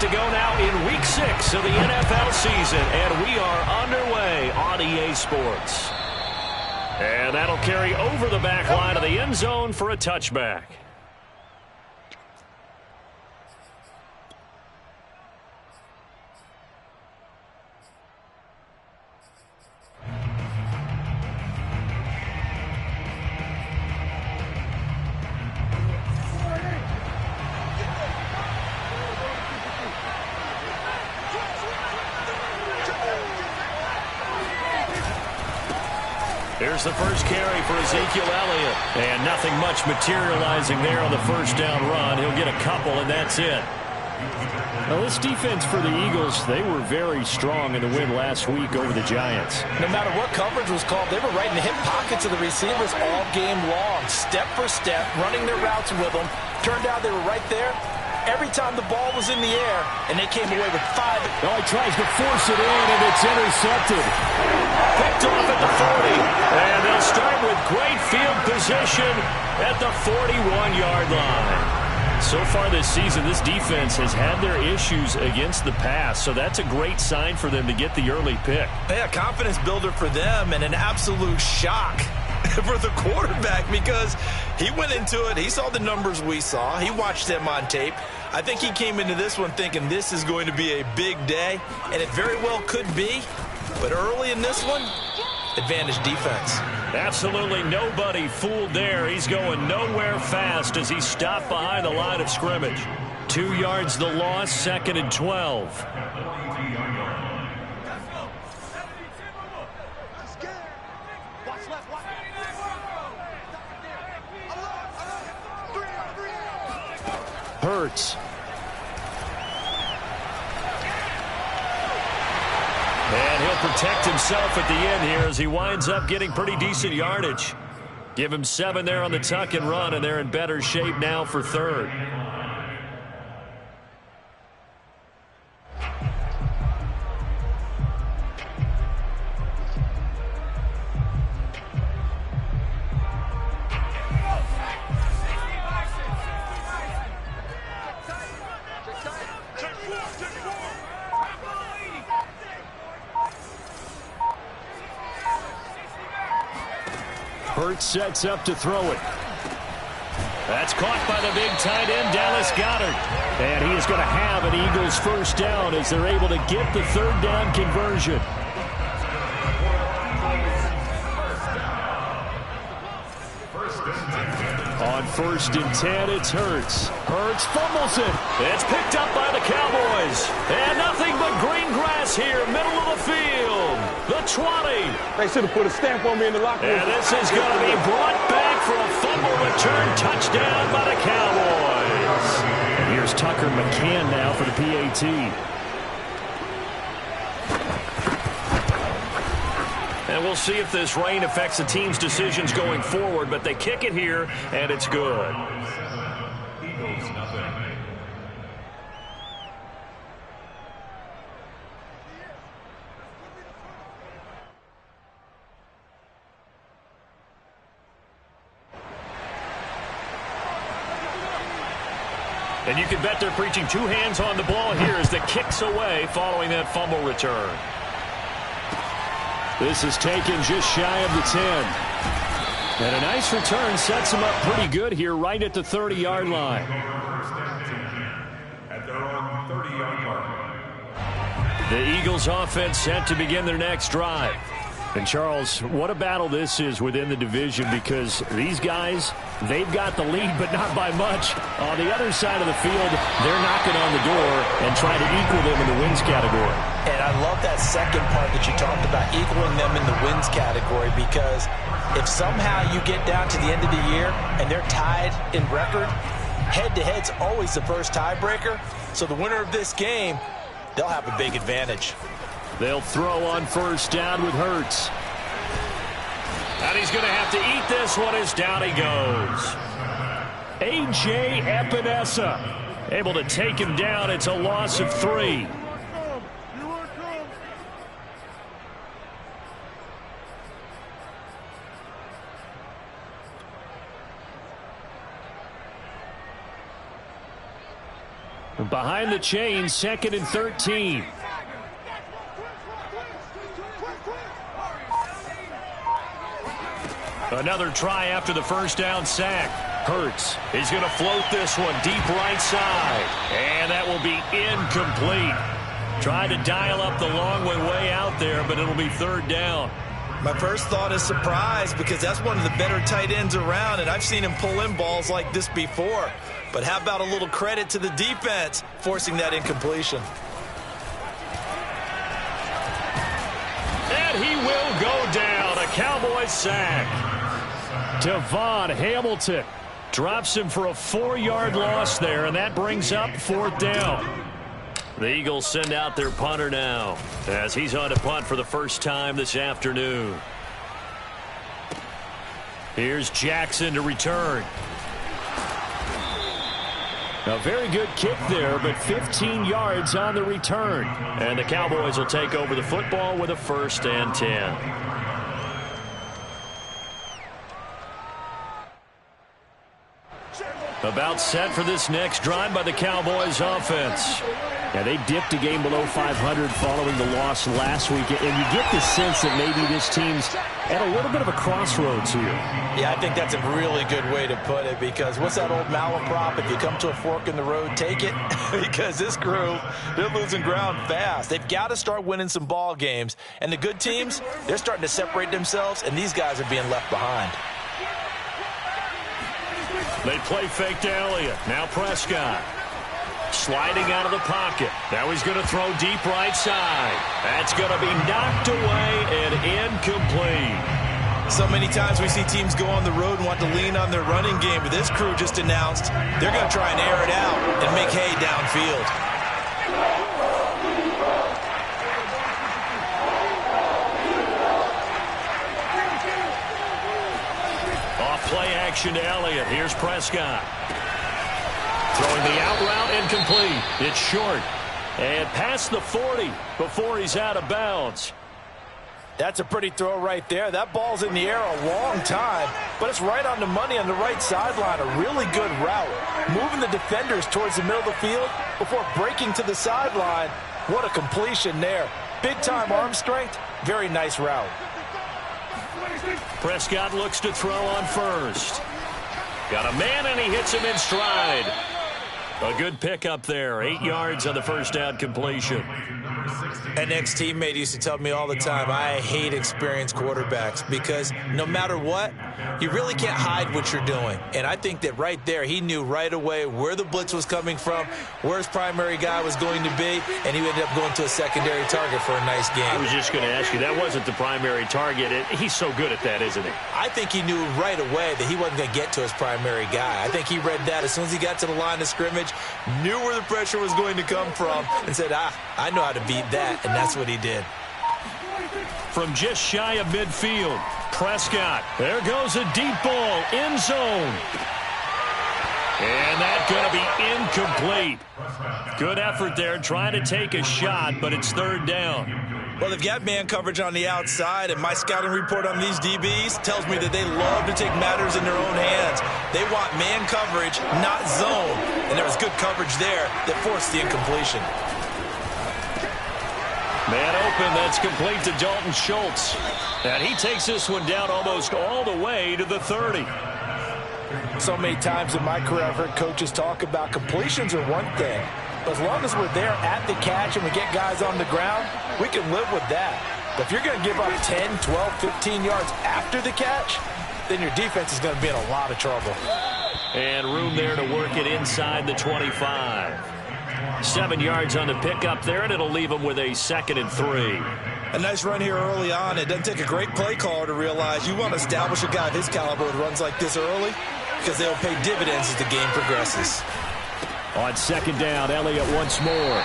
to go now in Week 6 of the NFL season, and we are underway on EA Sports. And that'll carry over the back line of the end zone for a touchback. Here's the first carry for Ezekiel Elliott. And nothing much materializing there on the first down run. He'll get a couple, and that's it. Now, this defense for the Eagles, they were very strong in the win last week over the Giants. No matter what coverage was called, they were right in the hip pockets of the receivers all game long. Step for step, running their routes with them. Turned out they were right there every time the ball was in the air, and they came away with 5. Oh, he tries to force it in, and it's intercepted. Picked off at the 40, and they'll start with great field position at the 41-yard line. So far this season, this defense has had their issues against the pass, so that's a great sign for them to get the early pick. Yeah, confidence builder for them, and an absolute shock for the quarterback, because he went into it, he saw the numbers we saw, he watched them on tape. I think he came into this one thinking this is going to be a big day, and it very well could be, but early in this one, advantage defense. Absolutely nobody fooled there. He's going nowhere fast as he stopped behind the line of scrimmage. 2 yards the loss, 2nd and 12. Hurts. And he'll protect himself at the end here as he winds up getting pretty decent yardage. Give him 7 there on the tuck and run, and they're in better shape now for 3rd. Hurts sets up to throw it. That's caught by the big tight end, Dallas Goedert. And he is going to have an Eagles first down as they're able to get the 3rd down conversion. On 1st and 10, it's Hurts. Hurts fumbles it. It's picked up by the Cowboys. And nothing but green grass here, middle of the field. The 20. They should have put a stamp on me in the locker room. And this is going to be brought back for a fumble return touchdown by the Cowboys. And here's Tucker McCann now for the PAT. And we'll see if this rain affects the team's decisions going forward, but they kick it here, and it's good. And you can bet they're preaching 2 hands on the ball here as the kick's away following that fumble return. This is taken just shy of the 10. And a nice return sets them up pretty good here right at the 30-yard line. At their own 30-yard line. The Eagles offense set to begin their next drive. And Charles, what a battle this is within the division, because these guys, they've got the lead, but not by much. On the other side of the field, they're knocking on the door and trying to equal them in the wins category. And I love that second part that you talked about, equaling them in the wins category, because if somehow you get down to the end of the year and they're tied in record, head-to-head's always the first tiebreaker. So the winner of this game, they'll have a big advantage. They'll throw on 1st down with Hurts. And he's going to have to eat this one as down he goes. A.J. Epinesa able to take him down. It's a loss of 3. Behind the chain, 2nd and 13. Another try after the first down sack. Hurts. He's going to float this one deep right side. And that will be incomplete. Trying to dial up the long way out there, but it'll be 3rd down. My first thought is surprise, because that's one of the better tight ends around, and I've seen him pull in balls like this before. But how about a little credit to the defense forcing that incompletion? And he will go down. A Cowboys sack. Devon Hamilton drops him for a 4-yard loss there, and that brings up 4th down. The Eagles send out their punter now as he's on to punt for the first time this afternoon. Here's Jackson to return. A very good kick there, but 15 yards on the return. And the Cowboys will take over the football with a 1st and 10. About set for this next drive by the Cowboys offense. Yeah, they dipped a game below 500 following the loss last week, and you get the sense that maybe this team's at a little bit of a crossroads here. Yeah, I think that's a really good way to put it, because what's that old malaprop? If you come to a fork in the road, take it. Because this crew, they're losing ground fast. They've got to start winning some ball games. And the good teams, they're starting to separate themselves, and these guys are being left behind. They play fake to Elliott. Now Prescott. Sliding out of the pocket. Now he's going to throw deep right side. That's going to be knocked away and incomplete. So many times we see teams go on the road and want to lean on their running game, but this crew just announced they're going to try and air it out and make hay downfield. Off play action to Elliott. Here's Prescott. Throwing the out route, incomplete. It's short. And past the 40 before he's out of bounds. That's a pretty throw right there. That ball's in the air a long time, but it's right on the money on the right sideline. A really good route. Moving the defenders towards the middle of the field before breaking to the sideline. What a completion there. Big-time arm strength. Very nice route. Prescott looks to throw on first. Got a man, and he hits him in stride. A good pickup there. 8 yards on the first down completion. An ex-teammate used to tell me all the time, I hate experienced quarterbacks, because no matter what, you really can't hide what you're doing. And I think that right there, he knew right away where the blitz was coming from, where his primary guy was going to be, and he ended up going to a secondary target for a nice game. I was just going to ask you, that wasn't the primary target. He's so good at that, isn't he? I think he knew right away that he wasn't going to get to his primary guy. I think he read that as soon as he got to the line of scrimmage, knew where the pressure was going to come from, and said, I know how to beat that, and that's what he did. From just shy of midfield, Prescott. There goes a deep ball, end zone. And that's going to be incomplete. Good effort there, trying to take a shot, but it's 3rd down. Well, they've got man coverage on the outside, and my scouting report on these DBs tells me that they love to take matters in their own hands. They want man coverage, not zone. And there was good coverage there that forced the incompletion. Man open, that's complete to Dalton Schultz. And he takes this one down almost all the way to the 30. So many times in my career I've heard coaches talk about completions are one thing. But as long as we're there at the catch and we get guys on the ground, we can live with that. But if you're going to give up 10, 12, 15 yards after the catch, then your defense is going to be in a lot of trouble. And room there to work it inside the 25. 7 yards on the pickup there, and it'll leave them with a 2nd and 3. A nice run here early on. It doesn't take a great play caller to realize you want to establish a guy of his caliber with runs like this early, because they'll pay dividends as the game progresses. On 2nd down, Elliott once more.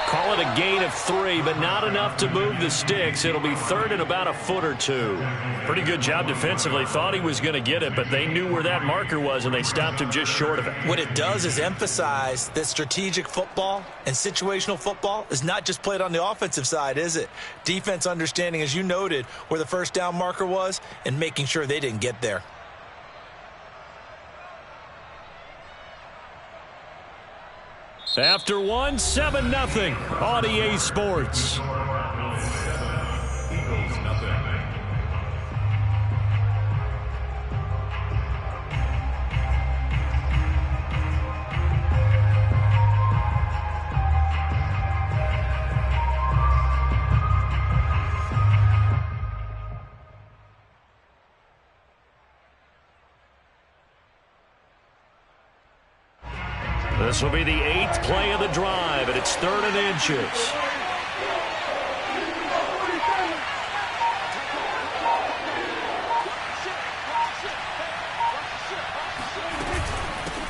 Call it a gain of 3, but not enough to move the sticks. It'll be 3rd and about a foot or 2. Pretty good job defensively. Thought he was going to get it, but they knew where that marker was, and they stopped him just short of it. What it does is emphasize that strategic football and situational football is not just played on the offensive side, is it? Defense understanding, as you noted, where the first down marker was and making sure they didn't get there. After one, 7-0 on EA Sports. Eagles nothing. This will be the 8th play of the drive, and it's 3rd and inches.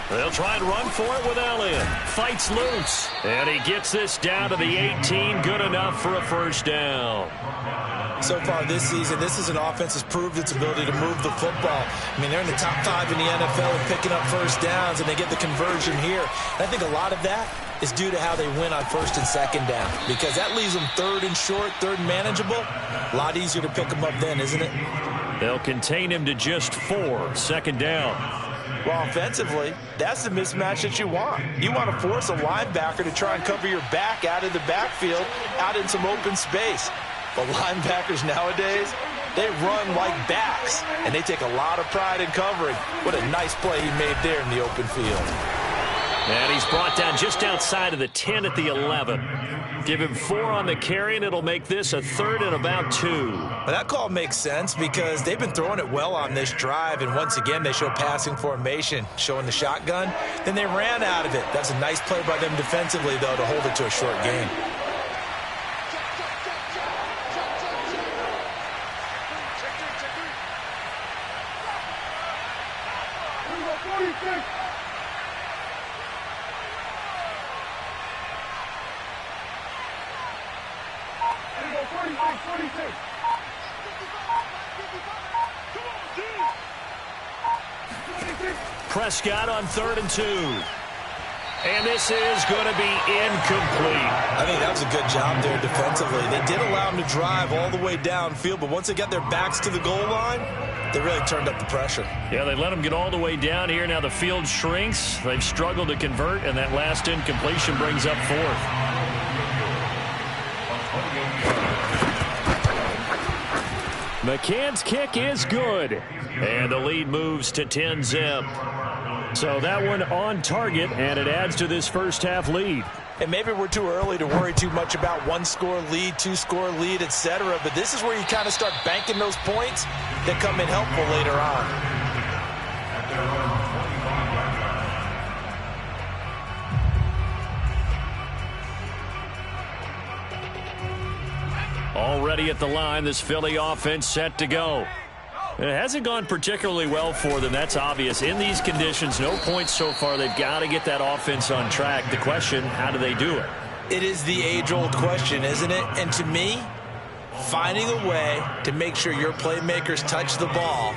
They'll try and run for it with Elliott. Fights loose, and he gets this down to the 18. Good enough for a first down. So far this season, this is an offense that's proved its ability to move the football. I mean, they're in the top 5 in the NFL in picking up first downs, and they get the conversion here. And I think a lot of that is due to how they win on 1st and 2nd down, because that leaves them 3rd and short, 3rd and manageable. A lot easier to pick them up then, isn't it? They'll contain him to just 4, 2nd down. Well, offensively, that's the mismatch that you want. You want to force a linebacker to try and cover your back out of the backfield, out in some open space. But linebackers nowadays, they run like backs, and they take a lot of pride in covering. What a nice play he made there in the open field. And he's brought down just outside of the 10 at the 11. Give him 4 on the carry, and it'll make this a 3rd and about 2. Well, that call makes sense because they've been throwing it well on this drive, and once again, they show passing formation, showing the shotgun. Then they ran out of it. That's a nice play by them defensively, though, to hold it to a short gain. Prescott on 3rd and 2. And this is going to be incomplete. I think that was a good job there defensively. They did allow them to drive all the way downfield, but once they got their backs to the goal line, they really turned up the pressure. Yeah, they let them get all the way down here. Now the field shrinks. They've struggled to convert, and that last incompletion brings up 4th. McCann's kick is good. And the lead moves to 10-zip. So that one on target, and it adds to this first half lead. And maybe we're too early to worry too much about 1-score lead, 2-score lead, etc. But this is where you kind of start banking those points that come in helpful later on. Already at the line, this Philly offense set to go. It hasn't gone particularly well for them. That's obvious. In these conditions, no points so far. They've got to get that offense on track. The question, how do they do it? It is the age-old question, isn't it? And to me, finding a way to make sure your playmakers touch the ball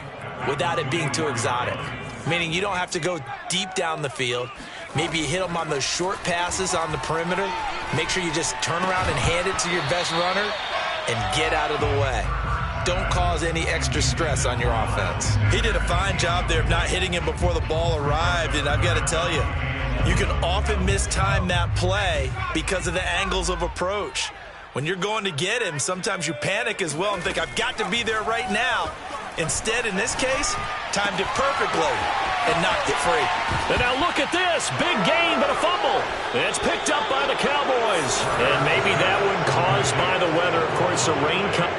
without it being too exotic. Meaning you don't have to go deep down the field. Maybe you hit them on those short passes on the perimeter. Make sure you just turn around and hand it to your best runner and get out of the way. Don't cause any extra stress on your offense. He did a fine job there of not hitting him before the ball arrived, and I've got to tell you, you can often mistime that play because of the angles of approach. When you're going to get him, sometimes you panic as well and think, I've got to be there right now. Instead, in this case, timed it perfectly and knocked it free. And now look at this. Big gain, but a fumble. It's picked up by the Cowboys. And maybe that one caused by the weather. Of course, the rain comes.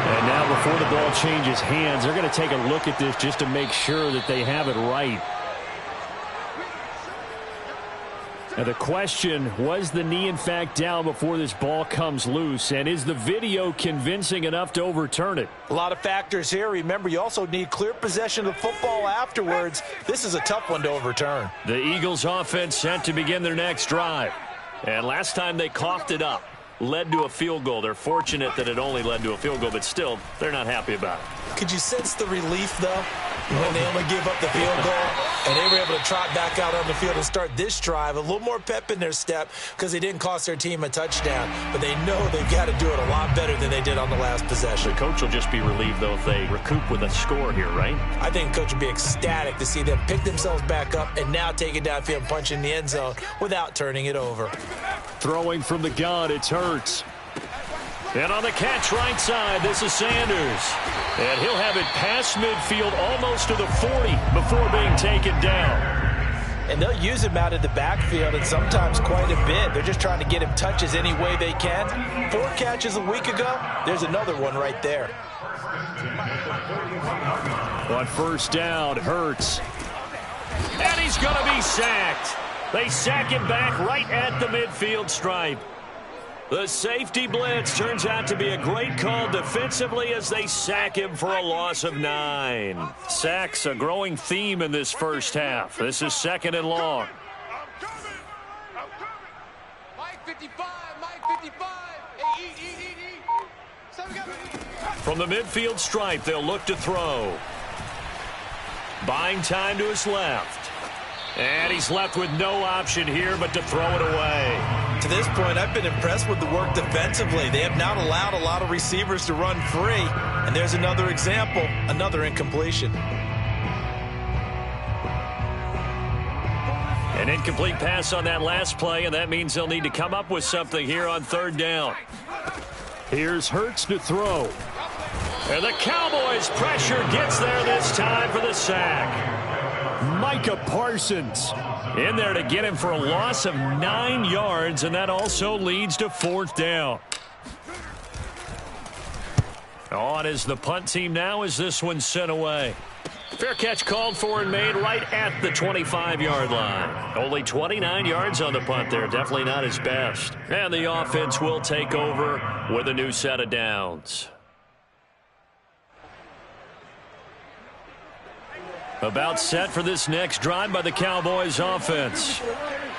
And now before the ball changes hands, they're going to take a look at this just to make sure that they have it right. Now the question, was the knee in fact down before this ball comes loose? And is the video convincing enough to overturn it? A lot of factors here. Remember, you also need clear possession of the football afterwards. This is a tough one to overturn. The Eagles offense set to begin their next drive. And last time they coughed it up. led to a field goal. They're fortunate that it only led to a field goal, but still, they're not happy about it. Could you sense the relief, though, when they only gave up the field goal and they were able to trot back out on the field and start this drive? A little more pep in their step because they didn't cost their team a touchdown, but they know they've got to do it a lot better than they did on the last possession. The coach will just be relieved, though, if they recoup with a score here, right? I think the coach would be ecstatic to see them pick themselves back up and now take it downfield and punch in the end zone without turning it over. Throwing from the gun, it's Hurts. And on the catch right side, this is Sanders. And he'll have it past midfield almost to the 40 before being taken down. And they'll use him out of the backfield and sometimes quite a bit. They're just trying to get him touches any way they can. 4 catches a week ago. There's another one right there. On first down, Hurts. And he's going to be sacked. They sack him back right at the midfield stripe. The safety blitz turns out to be a great call defensively as they sack him for a loss of 9. Sacks a growing theme in this first half. This is 2nd and long. Mike 55, Mike 55. Hey, eat. From the midfield stripe, they'll look to throw. Buying time to his left. And he's left with no option here but to throw it away. To this point, I've been impressed with the work defensively. They have not allowed a lot of receivers to run free. And there's another example, another incompletion. An incomplete pass on that last play, and that means they'll need to come up with something here on 3rd down. Here's Hurts to throw. And the Cowboys' pressure gets there this time for the sack. Micah Parsons in there to get him for a loss of 9 yards, and that also leads to 4th down. On is the punt team now as this one's sent away. Fair catch called for and made right at the 25-yard line. Only 29 yards on the punt there. Definitely not his best. And the offense will take over with a new set of downs. About set for this next drive by the Cowboys offense.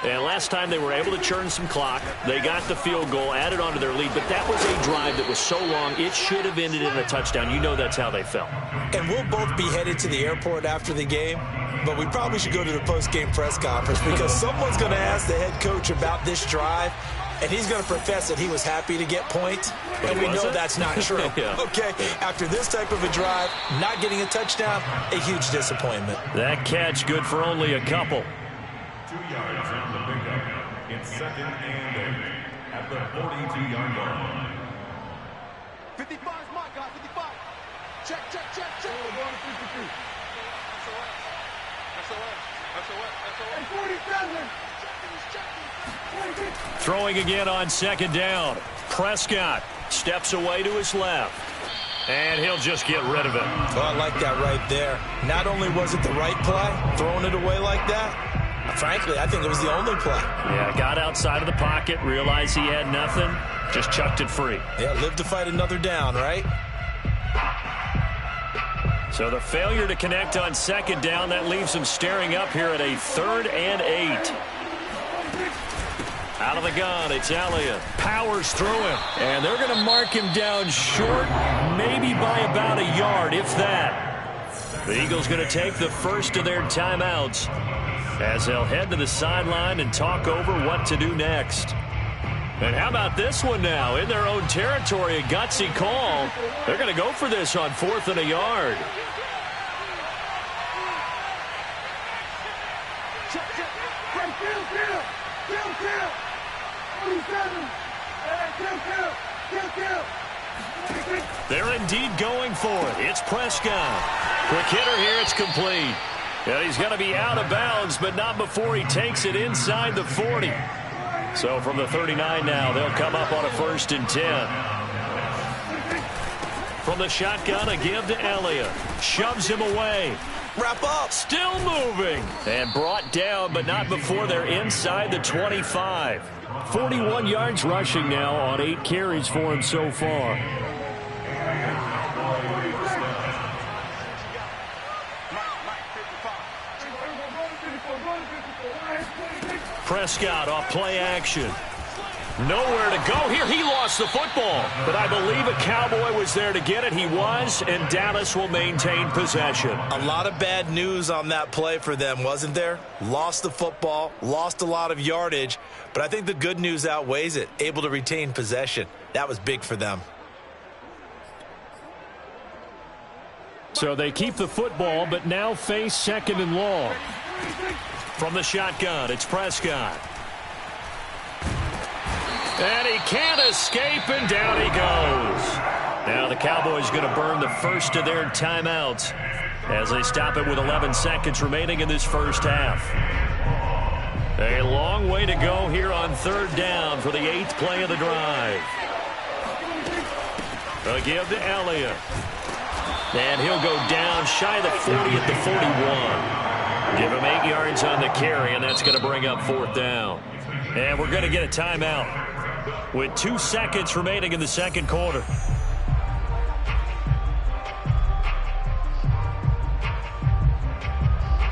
And last time they were able to churn some clock. They got the field goal, added on to their lead. But that was a drive that was so long, it should have ended in a touchdown. You know that's how they felt. And we'll both be headed to the airport after the game. But we probably should go to the post-game press conference because someone's going to ask the head coach about this drive. And he's going to profess that he was happy to get points. And we know that's not true. Yeah. Okay, after this type of a drive, not getting a touchdown, a huge disappointment. That catch good for only a couple. 2 yards on the pickup. It's 2nd and 8 at the 42-yard line. 55 is my guy, 55. Check. SOS. 47. Throwing again on 2nd down. Prescott steps away to his left. And he'll just get rid of it. Oh, I like that right there. Not only was it the right play, throwing it away like that, frankly, I think it was the only play. Yeah, got outside of the pocket, realized he had nothing, just chucked it free. Yeah, live to fight another down, right? So the failure to connect on 2nd down, that leaves him staring up here at a 3rd and 8. Out of the gun, it's Elliott. Powers through him. And they're going to mark him down short, maybe by about a yard, if that. The Eagles going to take the first of their timeouts as they'll head to the sideline and talk over what to do next. And how about this one now? In their own territory, a gutsy call. They're going to go for this on 4th and a yard. They're indeed going for it. It's Prescott. Quick hitter here. It's complete. And he's going to be out of bounds, but not before he takes it inside the 40. So from the 39 now, they'll come up on a 1st and 10. From the shotgun, a give to Elliott. Shoves him away. Wrap up. Still moving. And brought down, but not before they're inside the 25. 41 yards rushing now on 8 carries for him so far. Prescott off play action. Nowhere to go here. He lost the football. But I believe a Cowboy was there to get it. He was, and Dallas will maintain possession. A lot of bad news on that play for them, wasn't there? Lost the football, lost a lot of yardage, but I think the good news outweighs it. Able to retain possession. That was big for them. So they keep the football, but now face 2nd and long. From the shotgun, it's Prescott. And he can't escape, and down he goes. Now the Cowboys going to burn the first of their timeouts as they stop it with 11 seconds remaining in this first half. A long way to go here on 3rd down for the 8th play of the drive. A give to Elliott. And he'll go down shy of the 40 at the 41. Give him 8 yards on the carry, and that's going to bring up 4th down. And we're going to get a timeout with 2 seconds remaining in the 2nd quarter.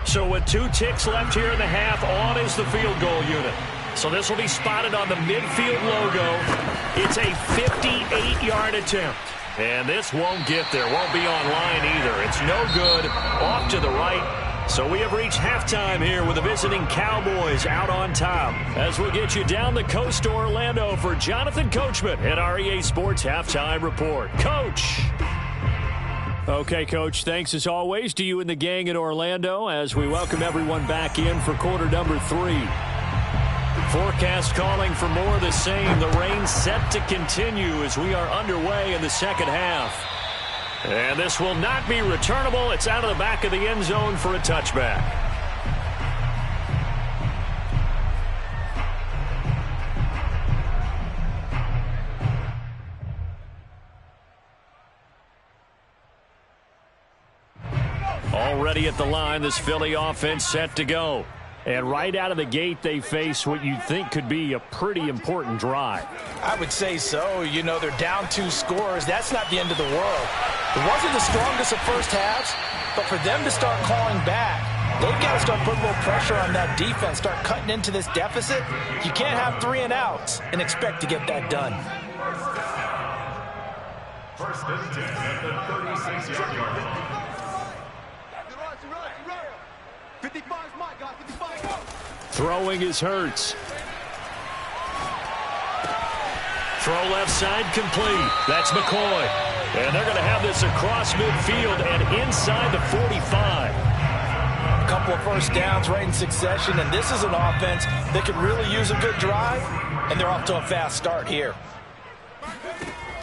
So with 2 ticks left here in the half, on is the field goal unit. So this will be spotted on the midfield logo. It's a 58-yard attempt. And this won't get there, won't be online either. It's no good, off to the right. So we have reached halftime here with the visiting Cowboys out on top. As we'll get you down the coast to Orlando for Jonathan Coachman at our EA Sports Halftime Report. Coach! Okay, Coach, thanks as always to you and the gang in Orlando as we welcome everyone back in for quarter number 3. Forecast calling for more of the same. The rain set to continue as we are underway in the 2nd half. And this will not be returnable. It's out of the back of the end zone for a touchback. Already at the line, this Philly offense set to go. And right out of the gate, they face what you'd think could be a pretty important drive. I would say so. You know, they're down 2 scores. That's not the end of the world. It wasn't the strongest of first halves, but for them to start calling back, they've got to start putting a little pressure on that defense, start cutting into this deficit. You can't have 3 and outs and expect to get that done. 1st and 10 at the 36-yard line. 55 is my guy, 55. Throwing is Hurts. Throw left side complete. That's McCoy. And they're going to have this across midfield and inside the 45. A couple of first downs right in succession, and this is an offense that could really use a good drive, and they're off to a fast start here.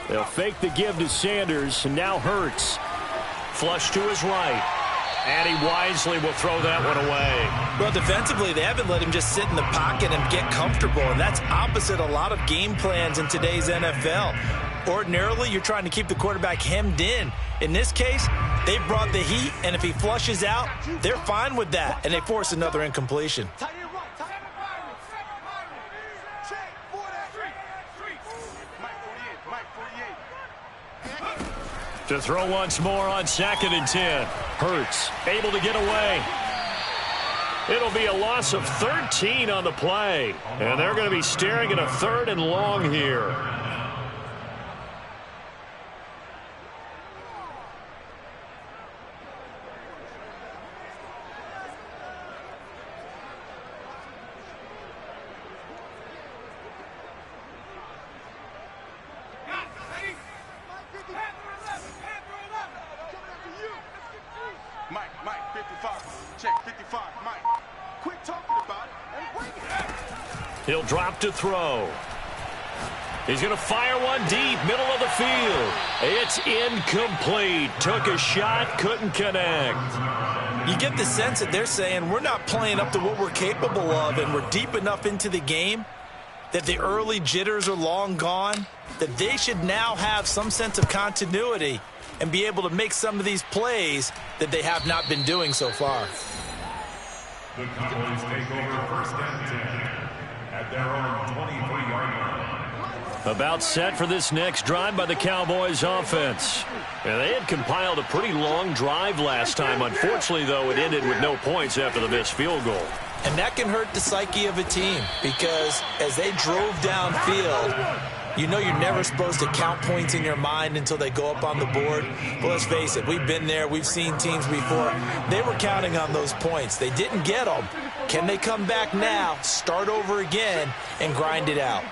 They'll fake the give to Sanders, and now Hurts. Flush to his right. And he wisely will throw that one away. Well, defensively, they haven't let him just sit in the pocket and get comfortable, and that's opposite a lot of game plans in today's NFL. Ordinarily, you're trying to keep the quarterback hemmed in. In this case, they brought the heat, and if he flushes out, they're fine with that, and they force another incompletion. To throw once more on 2nd and 10. Hurts able to get away. It'll be a loss of 13 on the play. And they're going to be staring at a 3rd and long here. Mike, 55. Check, 55. Mike, quit talking about it and bring it. He'll drop to throw. He's going to fire one deep, middle of the field. It's incomplete. Took a shot, couldn't connect. You get the sense that they're saying we're not playing up to what we're capable of, and we're deep enough into the game that the early jitters are long gone, that they should now have some sense of continuity and be able to make some of these plays that they have not been doing so far. The Cowboys take over 1st and 10 at their own 23-yard line. About set for this next drive by the Cowboys offense. And they had compiled a pretty long drive last time. Unfortunately, though, it ended with no points after the missed field goal. And that can hurt the psyche of a team because as they drove downfield, you know you're never supposed to count points in your mind until they go up on the board. But let's face it, we've been there. We've seen teams before. They were counting on those points. They didn't get them. Can they come back now, start over again, and grind it out?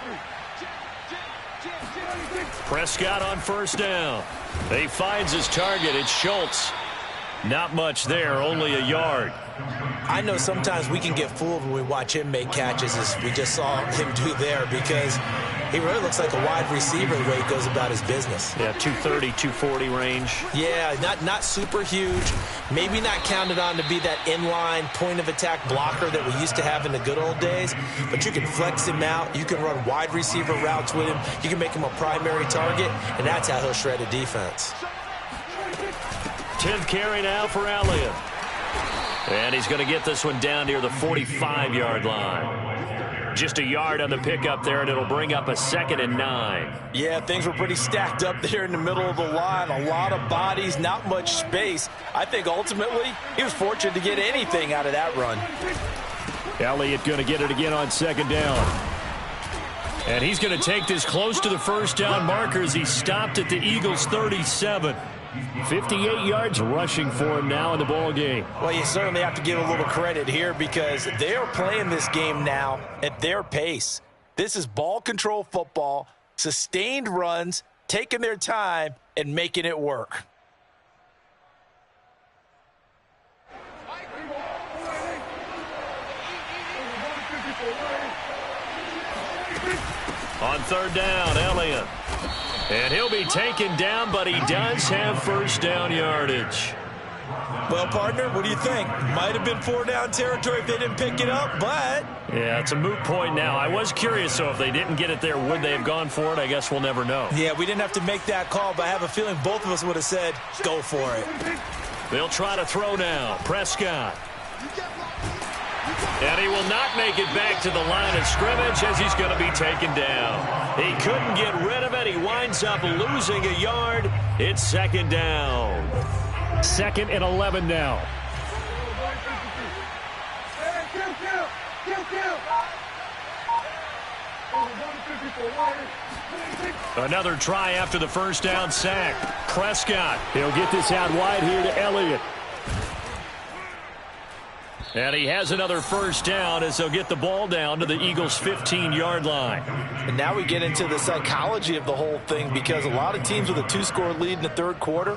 Prescott on first down. He finds his target. It's Schultz. Not much there, only a yard. I know sometimes we can get fooled when we watch him make catches, as we just saw him do there, because he really looks like a wide receiver the way he goes about his business. Yeah, 230, 240 range. Yeah, not super huge. Maybe not counted on to be that inline point-of-attack blocker that we used to have in the good old days, but you can flex him out. You can run wide receiver routes with him. You can make him a primary target, and that's how he'll shred a defense. 10th carry now for Elliott. And he's going to get this one down near the 45-yard line. Just a yard on the pickup there, and it'll bring up a 2nd and 9. Yeah, things were pretty stacked up there in the middle of the line. A lot of bodies, not much space. I think ultimately he was fortunate to get anything out of that run. Elliott going to get it again on 2nd down. And he's going to take this close to the first down marker as he stopped at the Eagles' 37. 58 yards rushing for him now in the ball game. Well, you certainly have to give a little credit here because they are playing this game now at their pace. This is ball control football, sustained runs, taking their time, and making it work. On 3rd down, Elliott. And he'll be taken down, but he does have first down yardage. Well, partner, what do you think? Might have been 4-down territory if they didn't pick it up, but... Yeah, it's a moot point now. I was curious, so if they didn't get it there, would they have gone for it? I guess we'll never know. Yeah, we didn't have to make that call, but I have a feeling both of us would have said, go for it. They'll try to throw now. Prescott. And he will not make it back to the line of scrimmage as he's going to be taken down. He couldn't get rid of it. He winds up losing a yard. It's 2nd down. 2nd and 11 now. Another try after the first down sack. Prescott. He'll get this out wide here to Elliott. And he has another first down as they'll get the ball down to the Eagles' 15-yard line. And now we get into the psychology of the whole thing because a lot of teams with a 2-score lead in the 3rd quarter,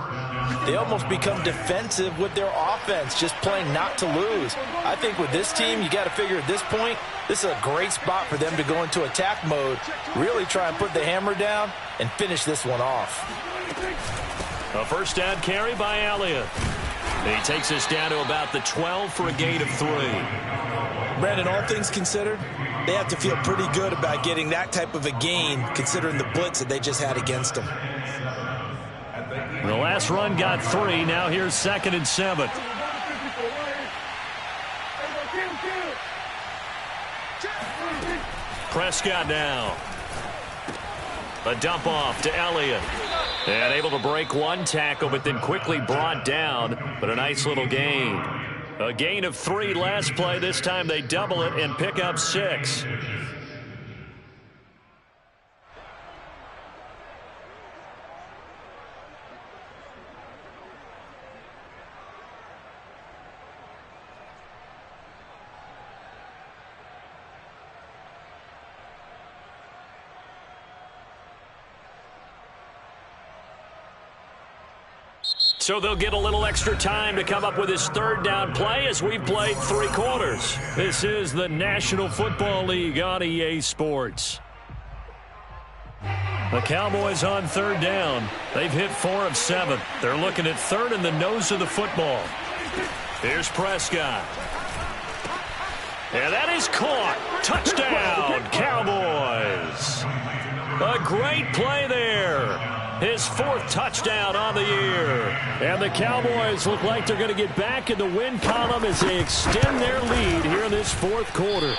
they almost become defensive with their offense, just playing not to lose. I think with this team, you got to figure at this point, this is a great spot for them to go into attack mode, really try and put the hammer down and finish this one off. A first down carry by Elliott. He takes us down to about the 12 for a gain of 3. Brandon, all things considered, they have to feel pretty good about getting that type of a gain considering the blitz that they just had against them. The last run got 3. Now here's 2nd and 7. Prescott now. A dump off to Elliott. And able to break one tackle, but then quickly brought down. But a nice little gain. A gain of 3 last play. This time they double it and pick up 6. So they'll get a little extra time to come up with his 3rd down play as we've played 3 quarters. This is the National Football League on EA Sports. The Cowboys on 3rd down. They've hit 4 of 7. They're looking at 3rd in the nose of the football. Here's Prescott. And that is caught. Touchdown, Cowboys. A great play there. His 4th touchdown on the year. And the Cowboys look like they're going to get back in the win column as they extend their lead here in this 4th quarter.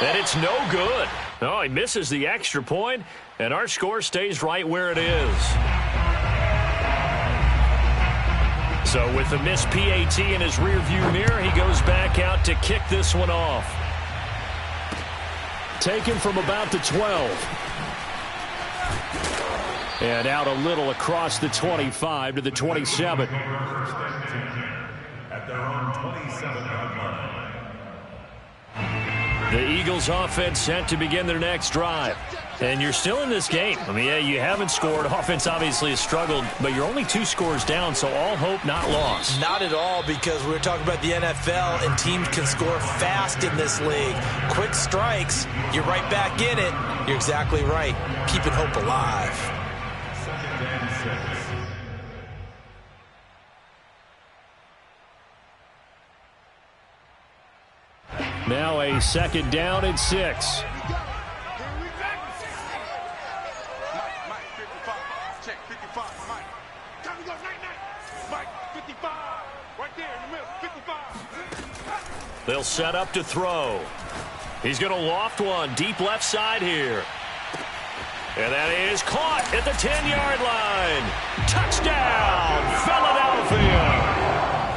And it's no good. Oh, he misses the extra point, and our score stays right where it is. So with the missed PAT in his rearview mirror, he goes back out to kick this one off. Taken from about the 12. And out a little across the 25 to the 27. At their own 27-yard line. The Eagles offense set to begin their next drive. And you're still in this game. I mean, yeah, you haven't scored. Offense obviously has struggled, but you're only 2 scores down, so all hope not lost. Not at all, because we were talking about the NFL, and teams can score fast in this league. Quick strikes, you're right back in it. You're exactly right. Keeping hope alive. 2nd and 6. Now a 2nd down and 6. They'll set up to throw. He's going to loft one deep left side here. And that is caught at the 10-yard line. Touchdown, Philadelphia.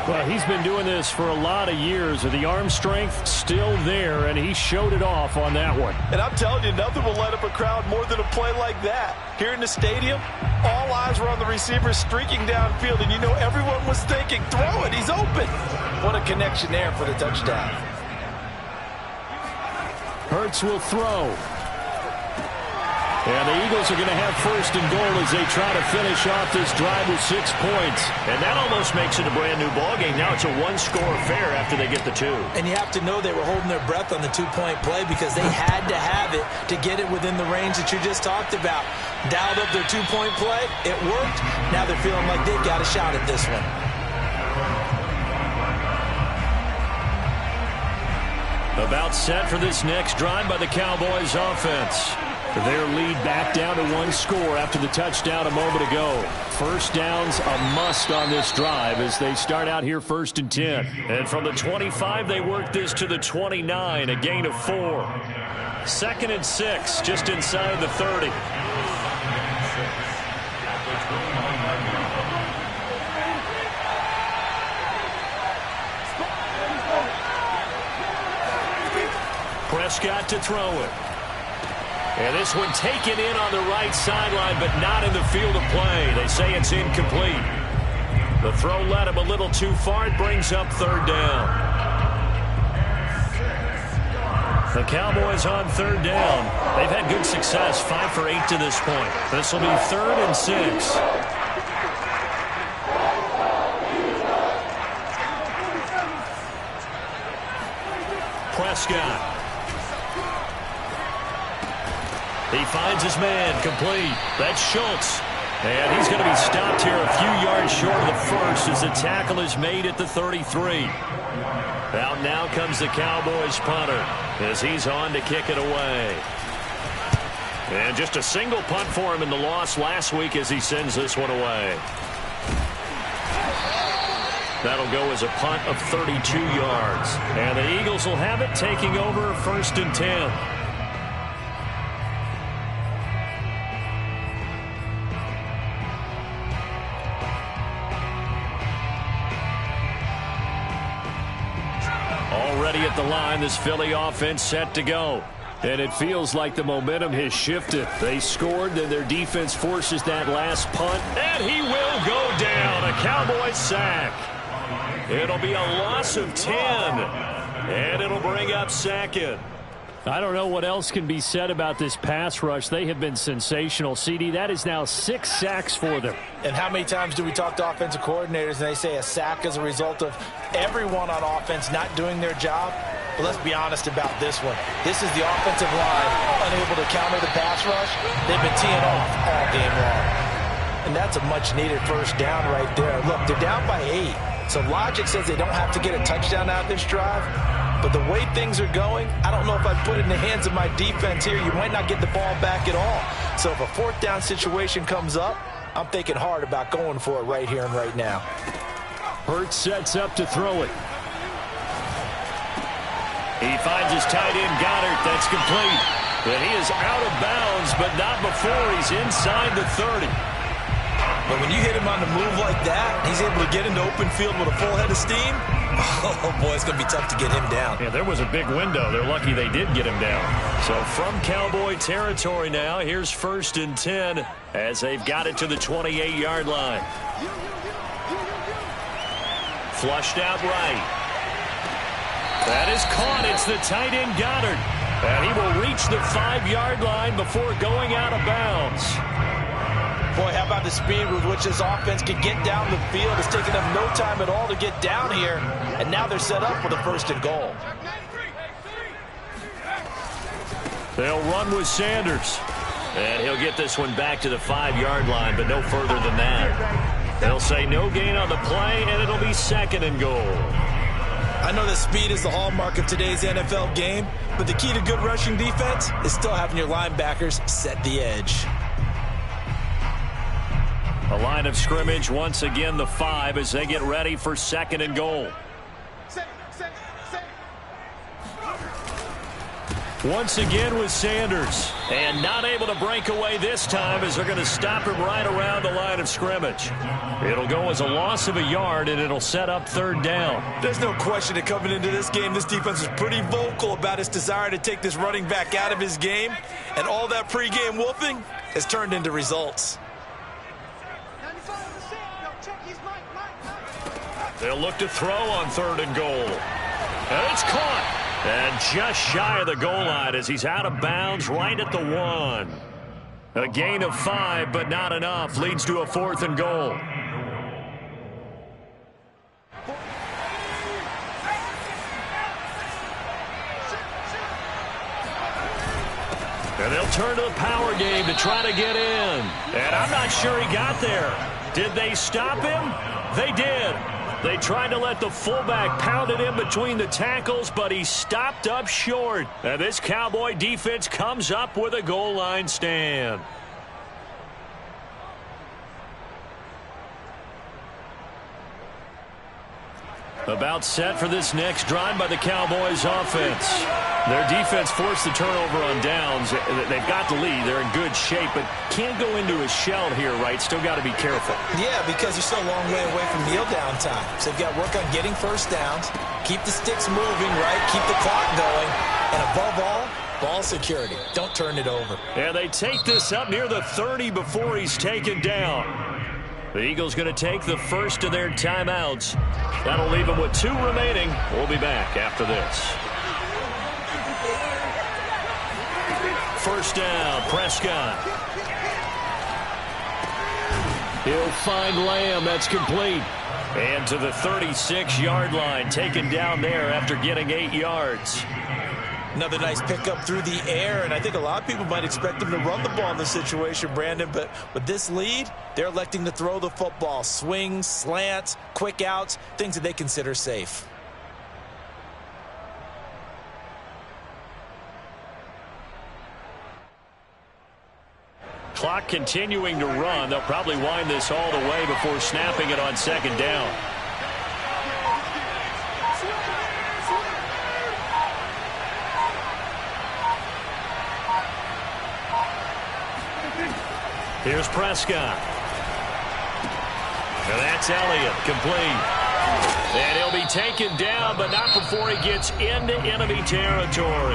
Well, he's been doing this for a lot of years. The arm strength still there, and he showed it off on that one. And I'm telling you, nothing will light up a crowd more than a play like that. Here in the stadium, all eyes were on the receiver streaking downfield, and you know everyone was thinking, throw it, he's open. What a connection there for the touchdown. Hurts will throw. And the Eagles are going to have 1st and goal as they try to finish off this drive with 6 points. And that almost makes it a brand new ballgame. Now it's a 1-score affair after they get the 2. And you have to know they were holding their breath on the 2-point play because they had to have it to get it within the range that you just talked about. Dialed up their 2-point play. It worked. Now they're feeling like they've got a shot at this one. About set for this next drive by the Cowboys offense. Their lead back down to 1 score after the touchdown a moment ago. 1st down's a must on this drive as they start out here 1st and 10. And from the 25, they work this to the 29, a gain of 4. 2nd and 6, just inside the 30. Prescott to throw it. And this one taken in on the right sideline, but not in the field of play. They say it's incomplete. The throw led him a little too far. It brings up 3rd down. The Cowboys on 3rd down. They've had good success, 5 for 8 to this point. This will be 3rd and 6. Prescott. He finds his man, complete. That's Schultz. And he's going to be stopped here a few yards short of the 1st as the tackle is made at the 33. Out now comes the Cowboys punter as he's on to kick it away. And just a single punt for him in the loss last week as he sends this one away. That'll go as a punt of 32 yards. And the Eagles will have it, taking over 1st and 10. Already at the line, this Philly offense set to go. And it feels like the momentum has shifted. They scored, then their defense forces that last punt. And he will go down. A Cowboys sack. It'll be a loss of 10. And it'll bring up 2nd. I don't know what else can be said about this pass rush. They have been sensational. CD, that is now 6 sacks for them. And how many times do we talk to offensive coordinators and they say a sack is a result of everyone on offense not doing their job? But let's be honest about this one. This is the offensive line unable to counter the pass rush. They've been teeing off all game long. And that's a much-needed 1st down right there. Look, they're down by 8. So logic says they don't have to get a touchdown out of this drive. But the way things are going, I don't know if I'd put it in the hands of my defense here. You might not get the ball back at all. So if a 4th down situation comes up, I'm thinking hard about going for it right here and right now. Hurts sets up to throw it. He finds his tight end, Goddard. That's complete. And he is out of bounds, but not before he's inside the 30. But when you hit him on the move like that, he's able to get into open field with a full head of steam. Oh, boy, it's going to be tough to get him down. Yeah, there was a big window. They're lucky they did get him down. So from Cowboy territory now, here's 1st and 10 as they've got it to the 28-yard line. Flushed out right. That is caught. It's the tight end Goddard. And he will reach the 5-yard line before going out of bounds. Boy, how about the speed with which this offense can get down the field? It's taken them no time at all to get down here. And now they're set up for the 1st and goal. They'll run with Sanders. And he'll get this one back to the 5-yard line, but no further than that. They'll say no gain on the play, and it'll be 2nd and goal. I know that speed is the hallmark of today's NFL game, but the key to good rushing defense is still having your linebackers set the edge. A line of scrimmage, once again the 5 as they get ready for 2nd and goal. Once again with Sanders. And not able to break away this time as they're going to stop him right around the line of scrimmage. It'll go as a loss of a yard, and it'll set up 3rd down. There's no question that coming into this game, this defense is pretty vocal about its desire to take this running back out of his game. And all that pregame wolfing has turned into results. They'll look to throw on 3rd and goal. And it's caught. And just shy of the goal line as he's out of bounds right at the 1. A gain of 5, but not enough. Leads to a 4th and goal. And they'll turn to the power game to try to get in. And I'm not sure he got there. Did they stop him? They did. They tried to let the fullback pound it in between the tackles, but he stopped up short. And this Cowboy defense comes up with a goal line stand. About set for this next drive by the Cowboys offense. Their defense forced the turnover on downs. They've got the lead. They're in good shape, but can't go into a shell here, right? Still got to be careful. Yeah, because they're still a long way away from kneel down time. So they've got to work on getting 1st downs, keep the sticks moving, right? Keep the clock going. And above all, ball security. Don't turn it over. And they take this up near the 30 before he's taken down. The Eagles going to take the first of their timeouts. That'll leave them with 2 remaining. We'll be back after this. 1st down, Prescott. He'll find Lamb. That's complete. And to the 36-yard line, taken down there after getting 8 yards. Another nice pickup through the air, and I think a lot of people might expect them to run the ball in this situation, Brandon, but with this lead, they're electing to throw the football. Swings, slants, quick outs, things that they consider safe. Clock continuing to run. They'll probably wind this all the way before snapping it on 2nd down. Here's Prescott. And that's Elliott, complete. And he'll be taken down, but not before he gets into enemy territory.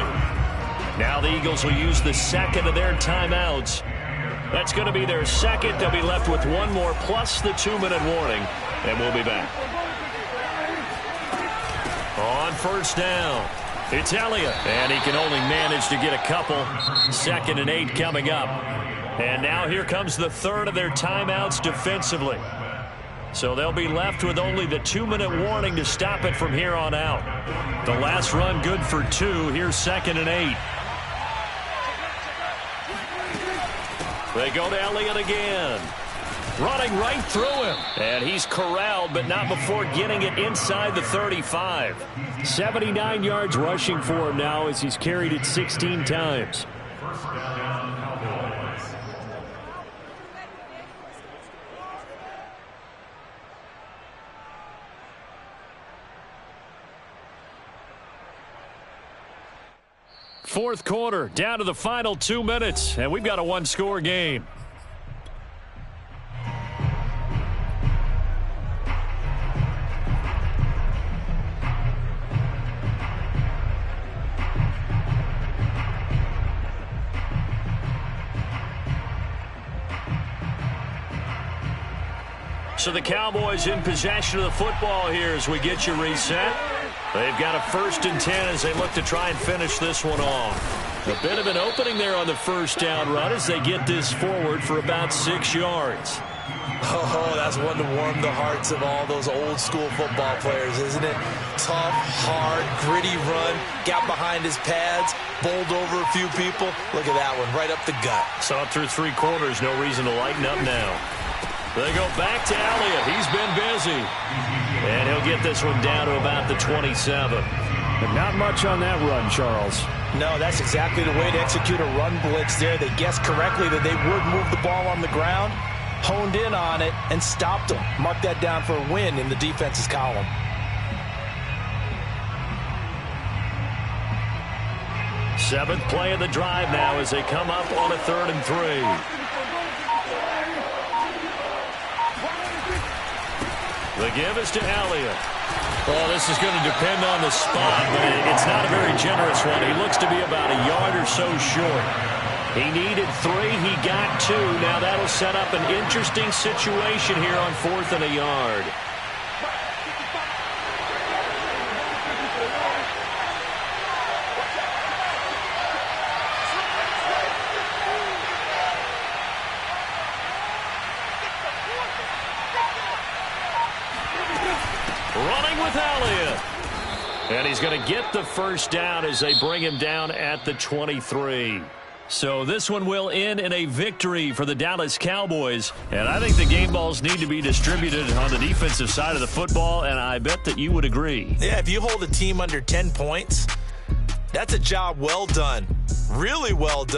Now the Eagles will use the 2nd of their timeouts. That's going to be their 2nd. They'll be left with 1 more plus the 2-minute warning, and we'll be back. On 1st down, it's Elliott, and he can only manage to get a couple. 2nd and 8 coming up. And now here comes the 3rd of their timeouts defensively. So they'll be left with only the 2-minute warning to stop it from here on out. The last run good for 2. Here's 2nd and 8. They go to Elliott again. Running right through him. And he's corralled, but not before getting it inside the 35. 79 yards rushing for him now as he's carried it 16 times. 1st down, Cowboys. Fourth quarter, down to the final 2 minutes, and we've got a 1-score game. So the Cowboys in possession of the football here as we get you reset. They've got a 1st and 10 as they look to try and finish this one off. A bit of an opening there on the first down run as they get this forward for about 6 yards. Oh, that's one to warm the hearts of all those old school football players, isn't it? Tough, hard, gritty run, got behind his pads, bowled over a few people. Look at that one, right up the gut. So up through 3 quarters, no reason to lighten up now. They go back to Elliott. He's been busy. And he'll get this one down to about the 27. But not much on that run, Charles. No, that's exactly the way to execute a run blitz there. They guessed correctly that they would move the ball on the ground, honed in on it, and stopped them. Mark that down for a win in the defense's column. Seventh play of the drive now as they come up on a 3rd and 3. The give is to Elliott. Well, this is going to depend on the spot, but it's not a very generous one. He looks to be about a yard or so short. He needed 3. He got 2. Now that'll set up an interesting situation here on 4th and a yard. Running with Elliott. And he's going to get the 1st down as they bring him down at the 23. So this one will end in a victory for the Dallas Cowboys. And I think the game balls need to be distributed on the defensive side of the football, and I bet that you would agree. Yeah, if you hold a team under 10 points, that's a job well done. Really well done.